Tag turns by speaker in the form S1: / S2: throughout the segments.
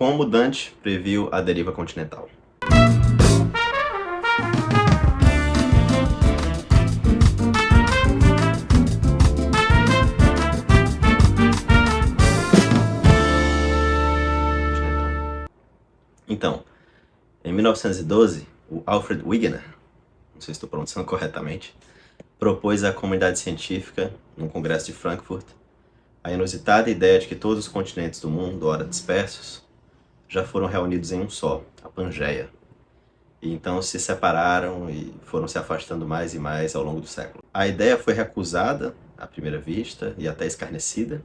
S1: Como Dante previu a deriva continental. Então, em 1912, o Alfred Wegener, não sei se estou pronunciando corretamente, propôs à comunidade científica, num congresso de Frankfurt, a inusitada ideia de que todos os continentes do mundo, ora dispersos, já foram reunidos em um só, a Pangeia. E então se separaram e foram se afastando mais e mais ao longo do século. A ideia foi recusada à primeira vista e até escarnecida,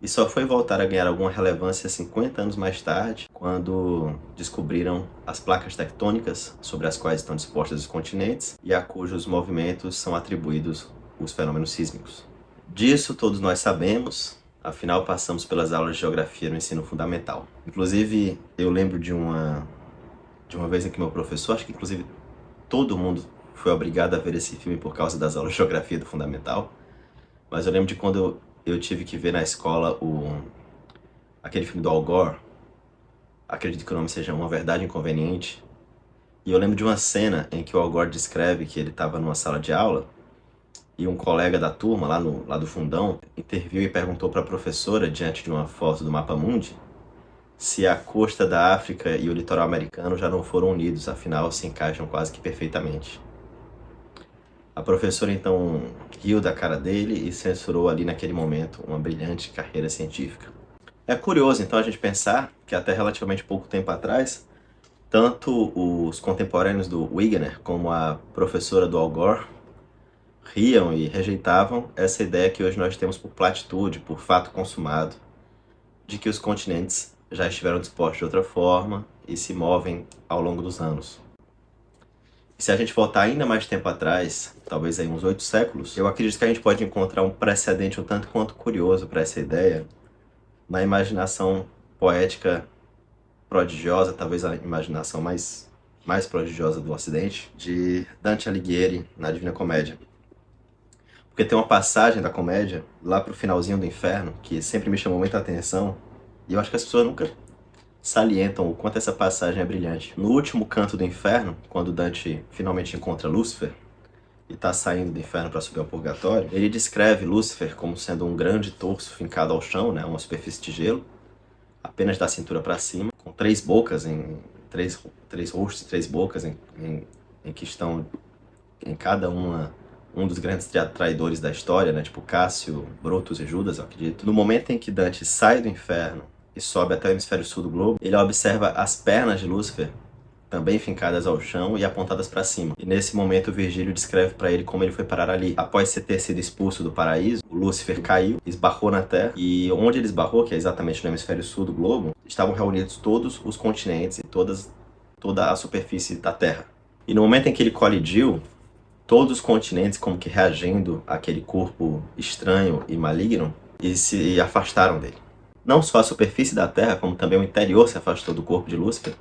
S1: e só foi voltar a ganhar alguma relevância 50 anos mais tarde, quando descobriram as placas tectônicas sobre as quais estão dispostos os continentes e a cujos movimentos são atribuídos os fenômenos sísmicos. Disso todos nós sabemos, afinal passamos pelas aulas de geografia no ensino fundamental. Inclusive, eu lembro de uma vez em que meu professor, acho que inclusive todo mundo foi obrigado a ver esse filme por causa das aulas de geografia do fundamental, mas eu lembro de quando eu tive que ver na escola aquele filme do Al Gore, acredito que o nome seja Uma Verdade Inconveniente, e eu lembro de uma cena em que o Al Gore descreve que ele estava numa sala de aula e um colega da turma, lá do fundão, interviu e perguntou para a professora, diante de uma foto do mapa mundi, se a costa da África e o litoral americano já não foram unidos, afinal se encaixam quase que perfeitamente. A professora então riu da cara dele e censurou ali naquele momento uma brilhante carreira científica. É curioso então a gente pensar que até relativamente pouco tempo atrás, tanto os contemporâneos do Wegener como a professora do Al Gore riam e rejeitavam essa ideia que hoje nós temos por platitude, por fato consumado, de que os continentes já estiveram dispostos de outra forma e se movem ao longo dos anos. E se a gente voltar ainda mais tempo atrás, talvez aí uns 8 séculos, eu acredito que a gente pode encontrar um precedente um tanto quanto curioso para essa ideia na imaginação poética prodigiosa, talvez a imaginação mais prodigiosa do Ocidente, de Dante Alighieri na Divina Comédia. Porque tem uma passagem da comédia, lá pro finalzinho do Inferno, que sempre me chamou muita atenção, e eu acho que as pessoas nunca salientam o quanto essa passagem é brilhante. No último canto do Inferno, quando Dante finalmente encontra Lúcifer e está saindo do Inferno para subir ao Purgatório, ele descreve Lúcifer como sendo um grande torso fincado ao chão, né, uma superfície de gelo, apenas da cintura para cima, com 3 bocas, três rostos e 3 bocas em que estão em cada um dos grandes traidores da história, né, tipo Cássio, Brutus e Judas, eu acredito. No momento em que Dante sai do Inferno e sobe até o hemisfério sul do globo, ele observa as pernas de Lúcifer também fincadas ao chão e apontadas para cima. E nesse momento Virgílio descreve para ele como ele foi parar ali. Após ter sido expulso do paraíso, Lúcifer caiu, esbarrou na Terra, e onde ele esbarrou, que é exatamente no hemisfério sul do globo, estavam reunidos todos os continentes e toda a superfície da Terra. E no momento em que ele colidiu, todos os continentes como que reagindo àquele corpo estranho e maligno e se afastaram dele. Não só a superfície da Terra, como também o interior se afastou do corpo de Lúcifer,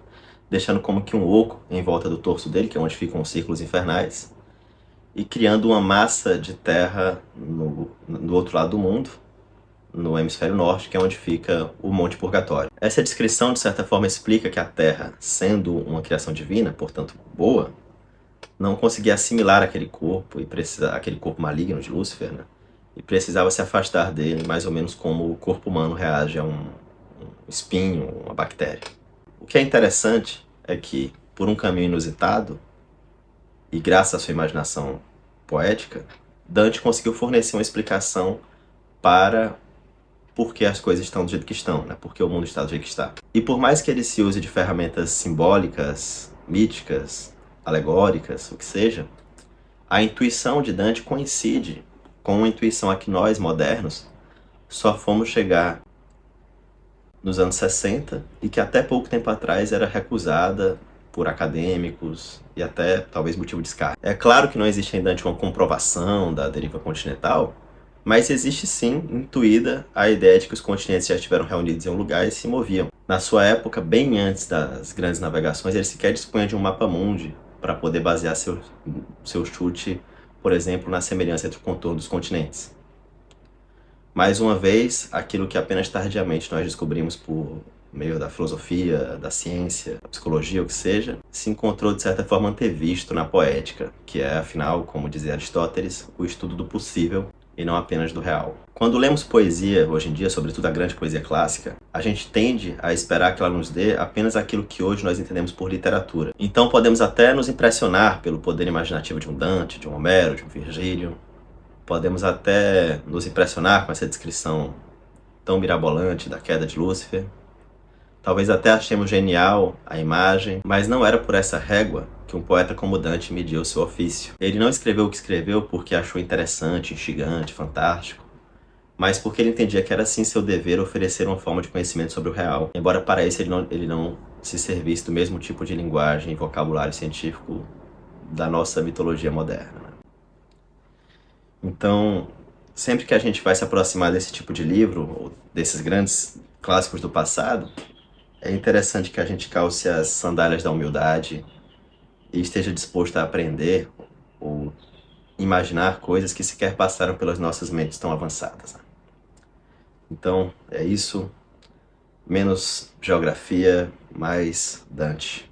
S1: deixando como que um oco em volta do torso dele, que é onde ficam os círculos infernais, e criando uma massa de terra no outro lado do mundo, no hemisfério norte, que é onde fica o Monte Purgatório. Essa descrição, de certa forma, explica que a Terra, sendo uma criação divina, portanto boa, não conseguia assimilar aquele corpo, aquele corpo maligno de Lúcifer, né? E precisava se afastar dele, mais ou menos como o corpo humano reage a um espinho, uma bactéria. O que é interessante é que, por um caminho inusitado, e graças à sua imaginação poética, Dante conseguiu fornecer uma explicação para por que as coisas estão do jeito que estão, né? Por que o mundo está do jeito que está. E por mais que ele se use de ferramentas simbólicas, míticas, alegóricas, o que seja, a intuição de Dante coincide com uma intuição a que nós, modernos, só fomos chegar nos anos 60 e que até pouco tempo atrás era recusada por acadêmicos e até talvez motivo de escárnio. É claro que não existe em Dante uma comprovação da deriva continental, mas existe sim, intuída, a ideia de que os continentes já estiveram reunidos em um lugar e se moviam. Na sua época, bem antes das grandes navegações, ele sequer dispunha de um mapa mundi para poder basear seu chute, por exemplo, na semelhança entre o contorno dos continentes. Mais uma vez, aquilo que apenas tardiamente nós descobrimos por meio da filosofia, da ciência, da psicologia, o que seja, se encontrou de certa forma antevisto na poética, que é, afinal, como dizia Aristóteles, o estudo do possível e não apenas do real. Quando lemos poesia hoje em dia, sobretudo a grande poesia clássica, a gente tende a esperar que ela nos dê apenas aquilo que hoje nós entendemos por literatura. Então podemos até nos impressionar pelo poder imaginativo de um Dante, de um Homero, de um Virgílio. Podemos até nos impressionar com essa descrição tão mirabolante da queda de Lúcifer. Talvez até achemos genial a imagem, mas não era por essa régua que um poeta como Dante mediu seu ofício. Ele não escreveu o que escreveu porque achou interessante, instigante, fantástico, mas porque ele entendia que era sim seu dever oferecer uma forma de conhecimento sobre o real, embora para isso ele não se servisse do mesmo tipo de linguagem e vocabulário científico da nossa mitologia moderna. Então, sempre que a gente vai se aproximar desse tipo de livro, ou desses grandes clássicos do passado, é interessante que a gente calce as sandálias da humildade e esteja disposto a aprender ou imaginar coisas que sequer passaram pelas nossas mentes tão avançadas. Então, é isso. Menos geografia, mais Dante.